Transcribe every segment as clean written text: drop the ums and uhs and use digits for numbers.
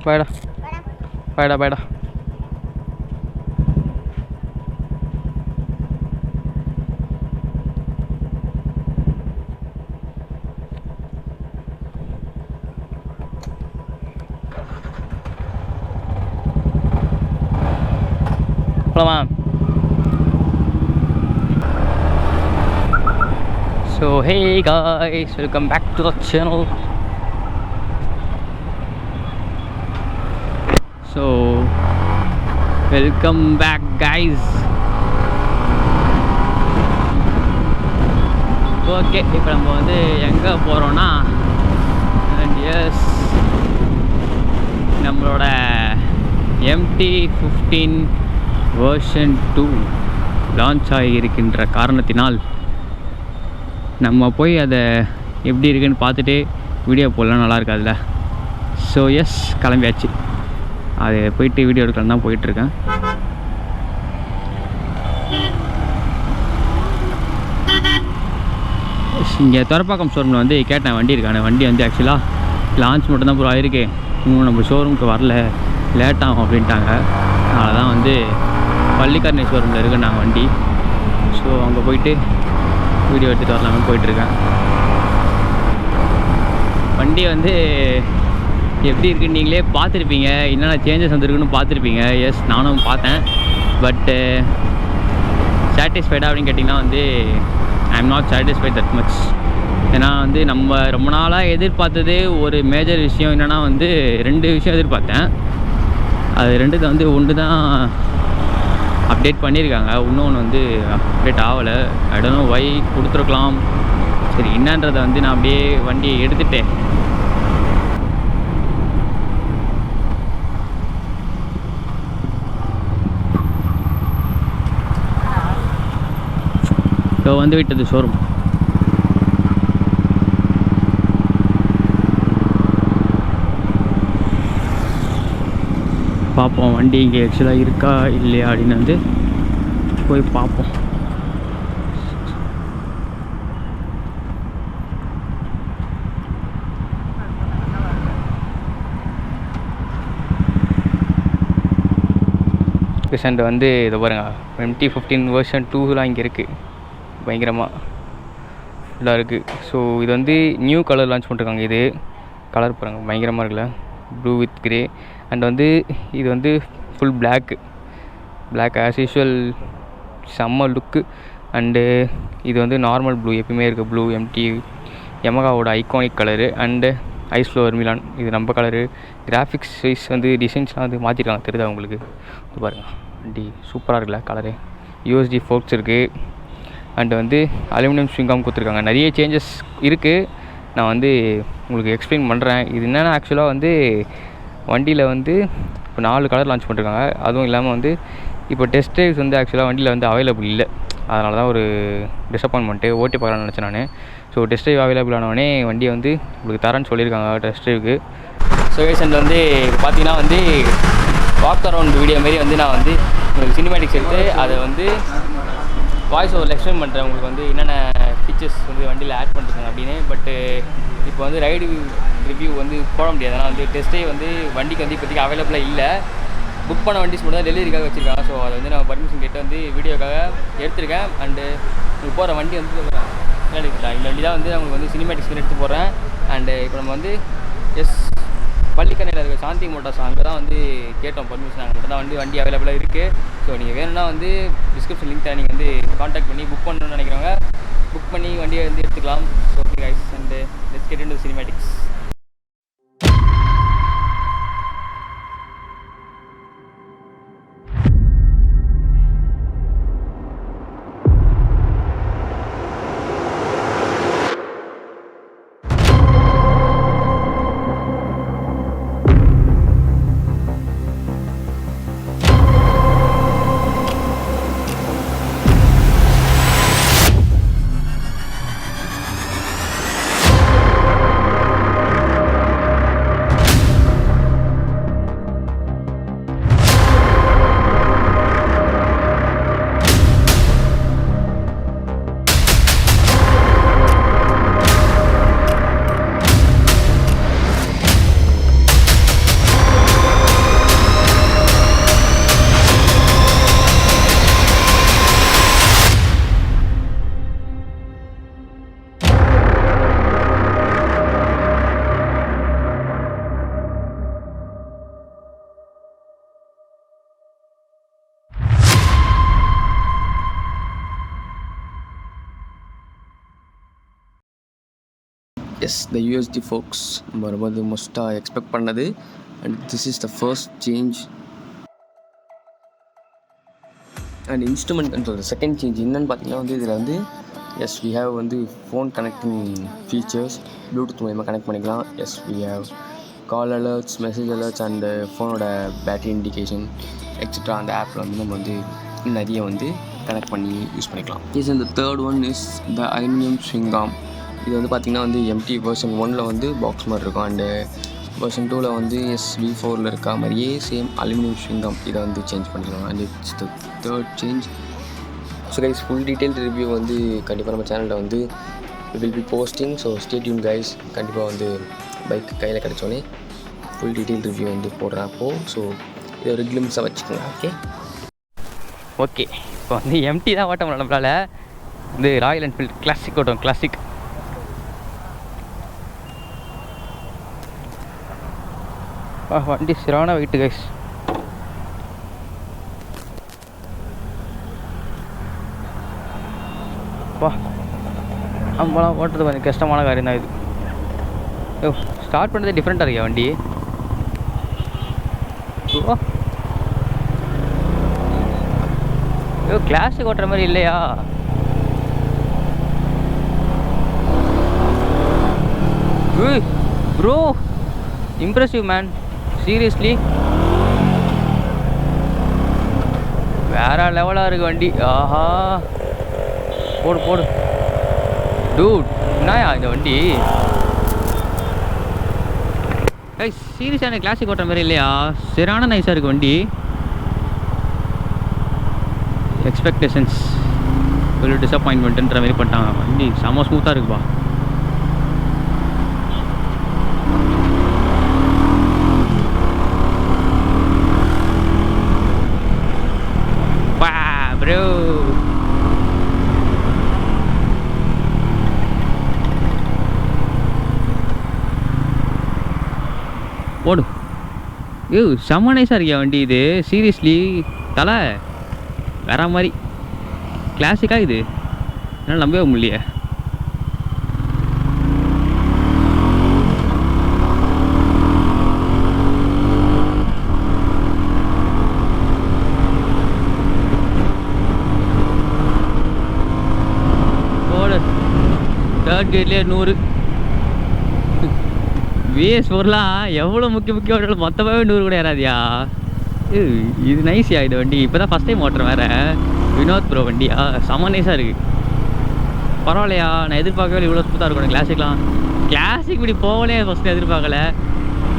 பாய்டா பாய்டா பாய்டா. போலாமா? So hey guys, welcome back to the channel. So welcome back guys. Okay, இப்போ நம்ம வந்து எங்கே போகிறோன்னா, and yes, நம்மளோட MT15 வெர்ஷன் 2 லான்ச் ஆகியிருக்கின்ற காரணத்தினால் நம்ம போய் அதை எப்படி இருக்குன்னு பார்த்துட்டு வீடியோ போடலாம், நல்லா இருக்காதுல்ல. ஸோ எஸ், கிளம்பியாச்சு. அது போயிட்டு வீடியோ எடுக்கலாம் தான் போயிட்டுருக்கேன். இங்கே துறப்பாக்கம் ஷோரூமில் வந்து கேட்டேன் வண்டி இருக்கான. வண்டி வந்து ஆக்சுவலாக லான்ச் மட்டும் தான் ப்ரோ ஆகிருக்கு, இன்னும் நம்ம ஷோரூமுக்கு வரல, லேட் ஆகும் அப்படின்ட்டாங்க. அதனால தான் வந்து பள்ளிக்கரணை ஷோரூமில் இருக்கு நாங்கள் வண்டி. ஸோ அங்கே போயிட்டு வீடியோ எடுத்துகிட்டு வரலாமே போயிட்டுருக்கேன். வண்டி வந்து எப்படி இருக்குன்னு நீங்களே பார்த்துருப்பீங்க, என்னென்ன சேஞ்சஸ் வந்துருக்குன்னு பார்த்துருப்பீங்க. எஸ், நானும் பார்த்தேன். பட்டு சாட்டிஸ்ஃபைடாக அப்படின்னு கேட்டிங்கன்னா வந்து I am not satisfied that much. ஏன்னா வந்து நம்ம ரொம்ப நாளாக எதிர்பார்த்தது ஒரு மேஜர் விஷயம் என்னென்னா வந்து 2 விஷயம் எதிர்பார்த்தேன். அது 2 வந்து ஒன்று தான் அப்டேட் பண்ணியிருக்காங்க, இன்னொன்று வந்து அப்டேட் ஆகலை. ஐ டோன்ட் நோ வை, கொடுத்துருக்கலாம். சரி, என்னன்றதை வந்து நான் அப்படியே வண்டியை எடுத்துட்டேன். இப்போ வந்து விட்டது ஷோரூம். பார்ப்போம் வண்டி இங்கே ஆக்சுவலாக இருக்கா இல்லையா அப்படின்னு வந்து போய் பார்ப்போம். ரீசெண்ட் வந்து இதை பாருங்கள், MT15 வெர்ஷன் 2லாம் இங்கே இருக்குது, பயங்கரமாக ஃபுல்லாக இருக்குது. ஸோ இது வந்து நியூ கலர் லான்ச் பண்ணிருக்காங்க. இது கலர் பாருங்கள், பயங்கரமாக இருக்குல்ல, ப்ளூ வித் கிரே. அண்ட் வந்து இது வந்து ஃபுல் பிளாக் ஆஸ் யூஷுவல், செம்ம லுக்கு. அண்டு இது வந்து நார்மல் ப்ளூ, எப்பயுமே இருக்க ப்ளூ, YAMAHAவோட iconic colour. And ice fluo Milan, இது நம்ம கலரு. கிராஃபிக்ஸ் வைஸ் வந்து டிசைன்ஸ்லாம் வந்து மாற்றிருக்காங்க, தெரியுதா உங்களுக்கு? இது பாருங்கள், வண்டி சூப்பராக இருக்குல்ல கலரு. USD ஃபோர்க்ஸ் இருக்குது. அண்டு வந்து அலுமினியம் ஸ்விங்காம் கொடுத்துருக்காங்க. நிறைய சேஞ்சஸ் இருக்குது, நான் வந்து உங்களுக்கு எக்ஸ்பிளைன் பண்ணுறேன். இது என்னென்னா ஆக்சுவலாக வந்து வண்டியில் வந்து இப்போ 4 கலர் லான்ச் பண்ணிருக்காங்க. அதுவும் இல்லாமல் வந்து இப்போ டெஸ்ட் ட்ரைவ்ஸ் வந்து ஆக்சுவலாக வண்டியில் வந்து அவைலபிள் இல்லை. அதனால தான் ஒரு டிசப்பாயின்மெண்ட்டு. ஓட்டி பார்க்கலான்னு நினச்சேன் நான். ஸோ டெஸ்ட் ட்ரைவ் அவைலபிள் ஆனவொடனே வண்டியை வந்து உங்களுக்கு தரேன்னு சொல்லியிருக்காங்க டெஸ்ட் ட்ரைவுக்கு. ஸோ ரீசெண்ட் வந்து பார்த்தீங்கன்னா வந்து வாக் அரவுண்ட் வீடியோ மாரி வந்து நான் வந்து உங்களுக்கு சினிமேட்டிக்ஸ் எடுத்து அதை வந்து வாய்ஸ் ஓவரில் எக்ஸ்பிளைன் பண்ணுறேன் உங்களுக்கு வந்து என்னென்ன ஃபீச்சர்ஸ் வந்து வண்டியில் ஆட் பண்ணிருக்காங்க அப்படின்னு. பட்டு இப்போ வந்து ரைடு ரிவ்யூ வந்து போட முடியாது, ஏன்னா வந்து டெஸ்ட்டே வந்து வண்டிக்கு வந்து இப்போதைக்கு அவைலபிளாக இல்லை. புக் பண்ண வண்டிஸ் மட்டும் தான் டெலிவரிக்காக வச்சுருக்காங்க. ஸோ அதை வந்து நான் பர்மிஷன் கேட்டு வந்து வீடியோக்காக எடுத்திருக்கேன். அண்டு உங்களுக்கு போகிற வண்டி வந்து எடுத்துக்கலாம். இந்த வண்டி தான் வந்து உங்களுக்கு வந்து சினிமேட்டிக்ஸ் எடுத்து போடுறேன். அண்டு இப்போ நம்ம வந்து பள்ளிக்கரணையில் இருக்க சாந்தி மோட்டார்ஸ் அங்கே தான் வந்து கேட்டோம் பர்மிஷன். அங்கே மட்டும் தான் வந்து வண்டி அவைலபிளாக இருக்குது. ஸோ நீங்கள் வேணும்னா வந்து டிஸ்கிரிப்ஷன் லிங்க் தான், நீங்கள் வந்து காண்டாக்ட் பண்ணி புக் பண்ணணும்னு நினைக்கிறவங்க புக் பண்ணி வண்டியை வந்து எடுத்துக்கலாம். So okay guys, and let's get into cinematics. As the USD folks நம்ம ரொம்ப மோஸ்ட்டாக எக்ஸ்பெக்ட் பண்ணது. And this is the first change. And instrument சொல்கிற செகண்ட் சேஞ்ச் என்னென்னு பார்த்தீங்கன்னா வந்து இதில் வந்து எஸ் வி ஹேவ் வந்து ஃபோன் கனெக்டிங் ஃபீச்சர்ஸ். ப்ளூடூத் மூலமாக கனெக்ட் பண்ணிக்கலாம். As we have call alerts, message alerts and ஃபோனோட பேட்டரி இண்டிகேஷன் எக்ஸட்ரா அந்த ஆப்பில் வந்து நம்ம வந்து நிறைய வந்து கனெக்ட் பண்ணி யூஸ் பண்ணிக்கலாம். இந்த third one is the aluminium swingarm. இது வந்து பார்த்திங்கன்னா வந்து எம்டி வெர்ஷன் 1 வந்து பாக்ஸ் மாதிரி இருக்கும். அண்டு வெர்ஷன் 2 வந்து V4 இருக்கா மாதிரியே சேம் அலுமினியம் ஸ்விங்காம் இதை வந்து சேஞ்ச் பண்ணிக்கலாம். And it's the third change. So guys full detail review வந்து கண்டிப்பாக நம்ம சேனலில் வந்து will be posting. So stay tune guys. கண்டிப்பாக வந்து பைக் கையில் கிடச்சோன்னே ஃபுல் டீட்டெயில் ரிவ்யூ வந்து போடுறேன் அப்போது. ஸோ இதை ஒரு கிளிம்ஸாக வச்சுக்கோங்க. ஓகே இப்போ வந்து எம்டி தான் ஓட்ட முடியல நம்மளால். வந்து ராயல் என்ஃபீல்டு கிளாசிக் ஓட்டம். கிளாசிக் வண்டி சிறான வெயிட்டு கைஸ். நம்மளாம் ஓட்டுறது கொஞ்சம் கஷ்டமான காரியம் தான் இது. ஸ்டார்ட் பண்ணுறதே டிஃப்ரெண்ட்டாக இருக்கியா வண்டி. கிளாஸுக்கு ஓட்டுற மாதிரி இல்லையா? ப்ரோ இம்ப்ரெசிவ் மேன், சீரியஸ்லி வேற லெவலாக இருக்குது வண்டி. ஆஹா போடு போடு டூட். என்னயா இந்த வண்டி சீரியஸான கிளாசிக் ஓட்டுற மாதிரி இல்லையா? சரியான நைஸாக இருக்குது வண்டி. எக்ஸ்பெக்டேஷன்ஸ் ஒரு டிசப்பாயின்மெண்ட்டுன்ற மாதிரி பண்ணிட்டாங்க. வண்டி செம்ம ஸ்மூத்தாக இருக்குப்பா. ப்ரோ போடு. செம்ம நைஸாக இருக்கியா வண்டி இது. சீரியஸ்லி தலை வேற மாதிரி கிளாசிக்காக இது. என்னால் நம்பவே முடியலையே. தேர்ட் கேட்லேயே 100. VS4லாம் எவ்வளோ முக்கிய ஓட்டல் மொத்தமாகவே 100 கூட ஏறாதியா. இது நைஸியா இது வண்டி. இப்போ தான் ஃபஸ்ட் டைம் ஓட்டுறேன் வேறு. வினோத் ப்ரோ வண்டியா செம்ம நைஸாக இருக்குது. பரவாயில்லையா, நான் எதிர்பார்க்கவே இவ்வளோ ஸ்மூத்தாக இருக்கும். கிளாசிக் இப்படி போகலே ஃபஸ்ட்டு எதிர்பார்க்கல.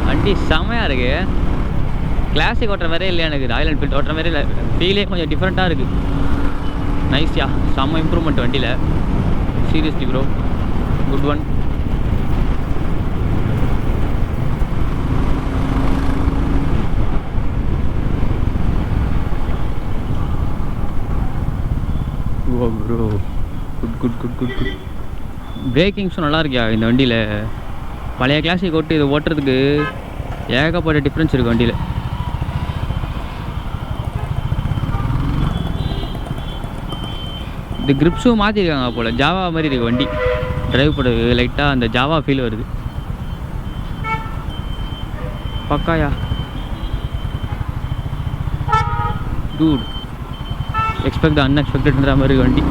வண்டி செம்மையாக இருக்குது. கிளாசிக் ஓட்டுற மாதிரியே இல்லை எனக்கு. ராயல் என்ஃபீல்டு ஓட்டுற மாதிரி இல்லை. ஃபீலே கொஞ்சம் டிஃப்ரெண்ட்டாக இருக்குது. நைஸ்யா, செம்ம இம்ப்ரூவ்மெண்ட் வண்டியில். Seriously bro good one. Bro good. பிரேக்கிங்ஸும் நல்லா இருக்கியா இந்த வண்டியில். பழைய கிளாசிக் ஓட்டு இதை ஓட்டுறதுக்கு ஏகப்பட்ட டிஃப்ரென்ஸ் இருக்குது வண்டியில். இந்த கிரிப்ஸும் மாற்றிருக்காங்க போல். ஜாவா மாதிரி இருக்குது வண்டி. ட்ரைவ் பண்ணுறது லைட்டாக அந்த ஜாவா ஃபீல் வருது. Pacaya dude. எக்ஸ்பெக்ட் த அன்எக்ஸ்பெக்டட்ன்ற மாதிரி வண்டி.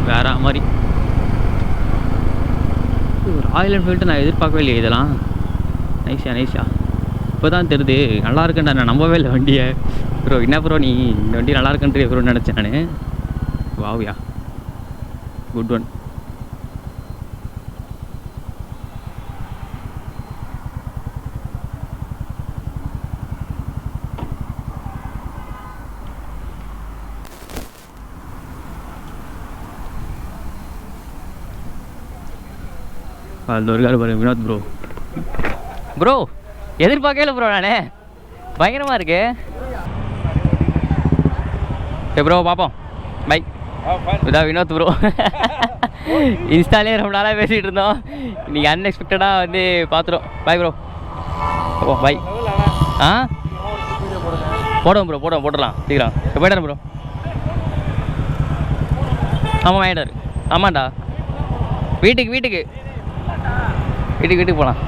வேற மாதிரி ராயல் என்ஃபீல்டு நான் எதிர்பார்க்கவே இல்லையே இதெல்லாம். நைஸா இப்போ தான் தெரியுது. நல்லா இருக்குன்னு நான் நம்பவே இல்லை வண்டியை. ப்ரோ என்ன ப்ரோ நீ இந்த வண்டி நல்லா இருக்குன்றது ப்ரோ நினச்சேன் நான். வாவ்யா குட் ஒன். அது ஒரு கார் பாருங்க வினோத் ப்ரோ எதிர்பார்க்கல ப்ரோ. நானே பயங்கரமாக இருக்கு. ப்ரோ பார்ப்போம். பை. இதான் வினோத் ப்ரோ. இன்ஸ்டாலே ரொம்ப நாளாக பேசிகிட்டு இருந்தோம். இன்றைக்கி அன்எக்ஸ்பெக்டடாக வந்து பார்த்துரும். Bye bro. Oh bye. ஆ போடுவோம் ப்ரோ போட்டுடலாம் சீக்கிரம் போய்ட்டார் ப்ரோ. ஆமாம் ஆகிட்டார். ஆமாண்டா வீட்டுக்கு போகலாம்.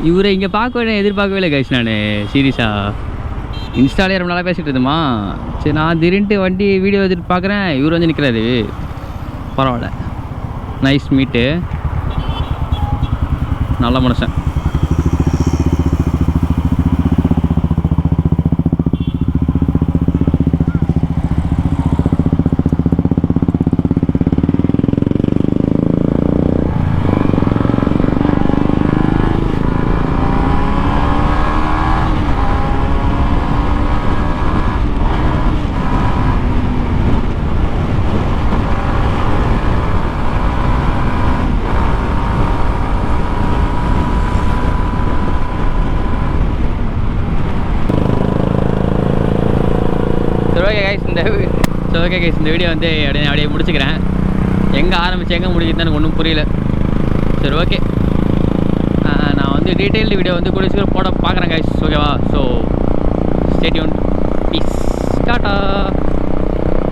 இவரை இங்கே பார்க்க எதிர்பார்க்கவே இல்லை கைஸ். நான் சீரியஸாக இன்ஸ்டாலே ரொம்ப நாளாக பேசிகிட்டு இருந்தோமா. சரி நான் திடீர்னு வண்டி வீடியோ எடுத்துகிட்டு பார்க்குறேன், இவர் வந்து நிற்கிறாரு. பரவாயில்ல, நைஸ் மீட்டு, நல்ல மனுஷன். ஓகே கைஸ், இந்த வீடியோ வந்து அப்படியே முடிச்சுக்கிறேன். எங்கே ஆரம்பிச்சு எங்கே முடிக்குதுன்னு எனக்கு ஒன்றும் புரியல. சரி ஓகே, நான் வந்து டீட்டெயில்டு வீடியோ வந்து கூட சீக்கிரம் போட பார்க்குறேன் கைஸ். ஓகேவா? So stay tuned, peace, Tata.